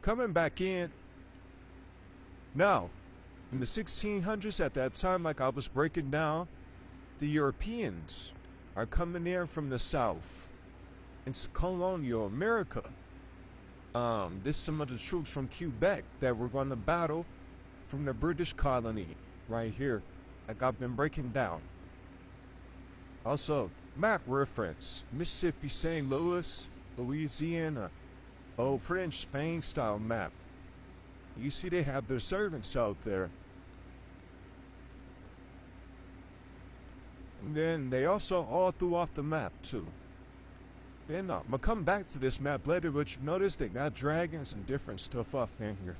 coming back in. Now, in the 1600s, at that time, like I was breaking down, the Europeans are coming in from the south. It's colonial America. This is some of the troops from Quebec that were going to battle from the British colony right here, like I've been breaking down. Also, map reference, Mississippi, St. Louis, Louisiana, old French Spain style map. You see they have their servants out there. And then they also all threw off the map too. Then I'm gonna come back to this map later, but you notice they got dragons and different stuff off in here.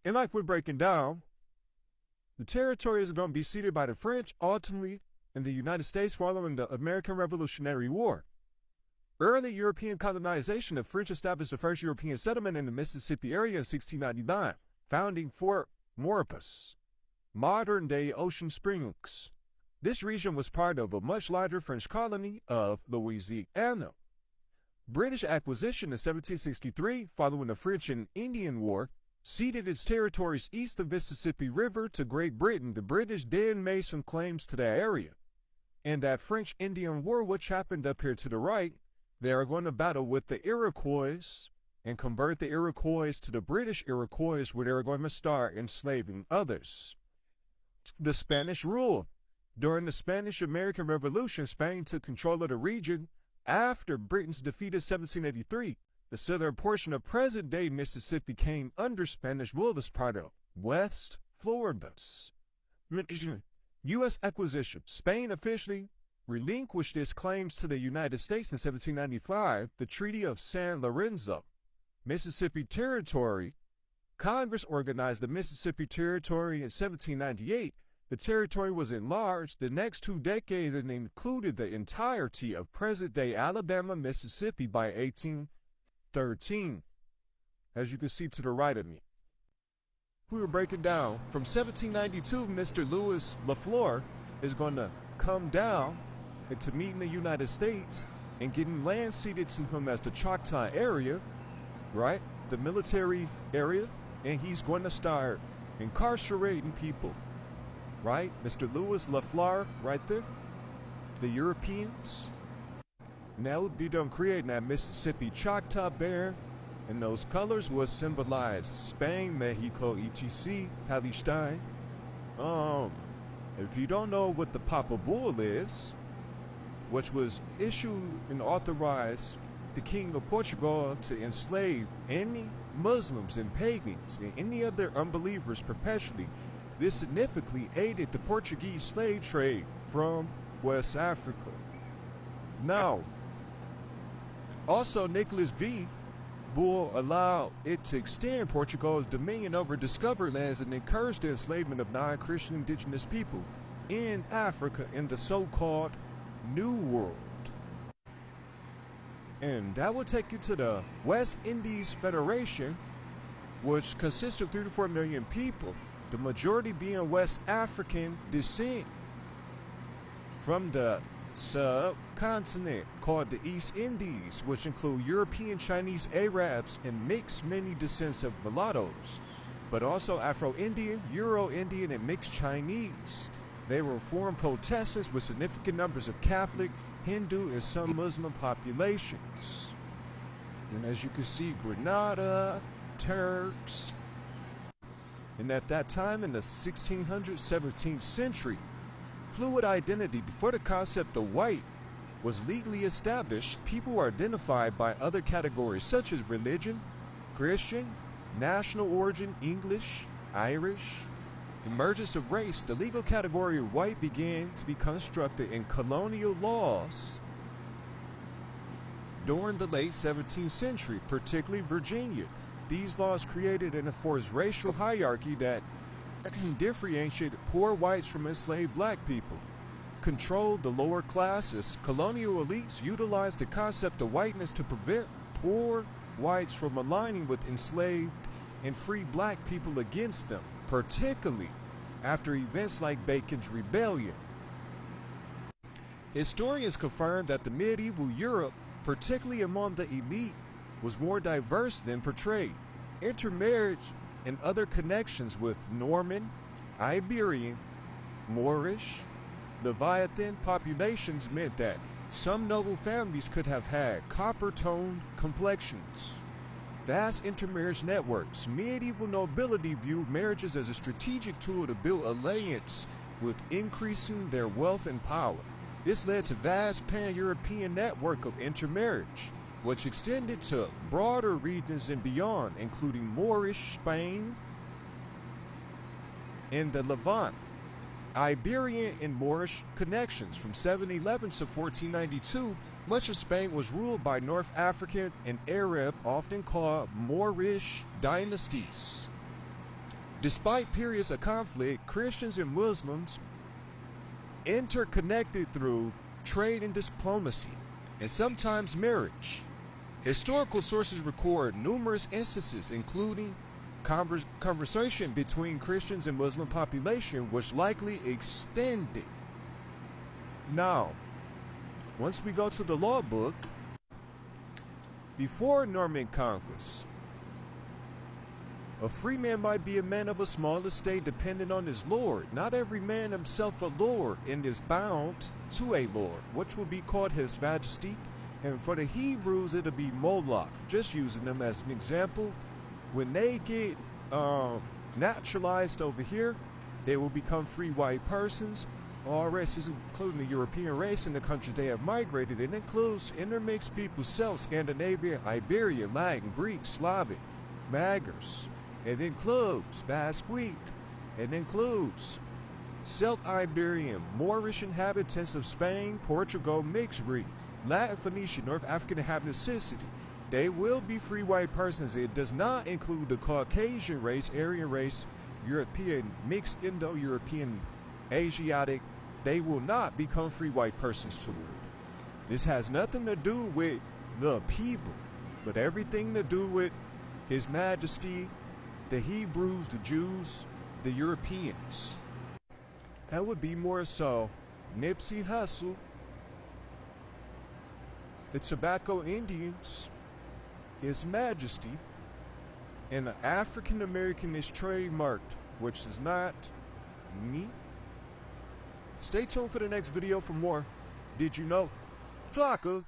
And like we're breaking down, the territory is going to be ceded by the French ultimately in the United States following the American Revolutionary War. Early European colonization, the French established the first European settlement in the Mississippi area in 1699, founding Fort Maurepas, modern-day Ocean Springs. This region was part of a much larger French colony of Louisiana. British acquisition in 1763, following the French and Indian War, ceded its territories east of Mississippi River to Great Britain. The British then made some claims to that area. In that French-Indian War, which happened up here to the right, they are going to battle with the Iroquois and convert the Iroquois to the British Iroquois, where they are going to start enslaving others. The Spanish rule. During the Spanish-American Revolution, Spain took control of the region after Britain's defeat in 1783. The southern portion of present-day Mississippi came under Spanish rule as part of West Florida. U.S. acquisition. Spain officially relinquished its claims to the United States in 1795, the Treaty of San Lorenzo. Mississippi Territory. Congress organized the Mississippi Territory in 1798. The territory was enlarged the next 2 decades and included the entirety of present-day Alabama, Mississippi by 1813, as you can see to the right of me. We were breaking down from 1792, Mr. Louis LaFleur is going to come down to meet in the United States and getting land ceded to him as the Choctaw area, right? The military area, and he's going to start incarcerating people, right? Mr. Louis LaFleur right there, the Europeans. Now would be done creating that Mississippi Choctaw bear, and those colors would symbolize Spain, Mexico, etc., Palestine. If you don't know what the Papa Bull is, which was issued and authorized the King of Portugal to enslave any Muslims and pagans and any other unbelievers perpetually, this significantly aided the Portuguese slave trade from West Africa. Now, also Nicholas V. Bull allowed it to extend Portugal's dominion over discovered lands and encouraged the enslavement of non-Christian indigenous people in Africa in the so-called New World. And that will take you to the West Indies Federation, which consists of 3 to 4 million people, the majority being West African descent from the subcontinent called the East Indies, which include European, Chinese, Arabs, and mixed many descents of mulattoes, but also Afro-Indian, Euro-Indian, and mixed Chinese. They were reformed Protestants with significant numbers of Catholic, Hindu, and some Muslim populations. And as you can see, Grenada, Turks. And at that time in the 1600s, 17th century, fluid identity, before the concept of white was legally established, people were identified by other categories such as religion, Christian, national origin, English, Irish. Emergence of race, the legal category of white began to be constructed in colonial laws during the late 17th century, particularly Virginia. These laws created and enforced racial hierarchy that differentiated poor whites from enslaved black people, controlled the lower classes. Colonial elites utilized the concept of whiteness to prevent poor whites from aligning with enslaved and free black people against them, particularly after events like Bacon's Rebellion. Historians confirm that the medieval Europe, particularly among the elite, was more diverse than portrayed. Intermarriage and other connections with Norman, Iberian, Moorish, Leviathan populations meant that some noble families could have had copper-toned complexions. Vast intermarriage networks. Medieval nobility viewed marriages as a strategic tool to build alliance with increasing their wealth and power. This led to vast pan-European network of intermarriage, which extended to broader regions and beyond, including Moorish Spain and the Levant. Iberian and Moorish connections. From 711 to 1492, much of Spain was ruled by North African and Arab, often called Moorish dynasties. Despite periods of conflict, Christians and Muslims interconnected through trade and diplomacy, and sometimes marriage. Historical sources record numerous instances, including conversation between Christians and Muslim population, which likely extended. Now, once we go to the law book, before Norman conquest, a free man might be a man of a small estate dependent on his lord. Not every man himself a lord and is bound to a lord, which will be called his majesty. And for the Hebrews, it'll be Moloch. Just using them as an example. When they get naturalized over here, they will become free white persons. All races, including the European race in the countries they have migrated. It includes intermixed peoples, Celts, Scandinavia, Iberia, Latin, Greek, Slavic, Magyars. It includes Basque. It includes Celt-Iberian, Moorish inhabitants of Spain, Portugal, mixed breed, Latin, Phoenician, North African inhabitants of Sicily. They will be free white persons. It does not include the Caucasian race, Aryan race, European, mixed Indo-European, Asiatic. They will not become free white persons to rule. This has nothing to do with the people, but everything to do with His Majesty, the Hebrews, the Jews, the Europeans. That would be more so Nipsey Hussle, the Tobacco Indians, His Majesty, and the African American is trademarked, which is not me. Stay tuned for the next video for more. Did you know? Flocka.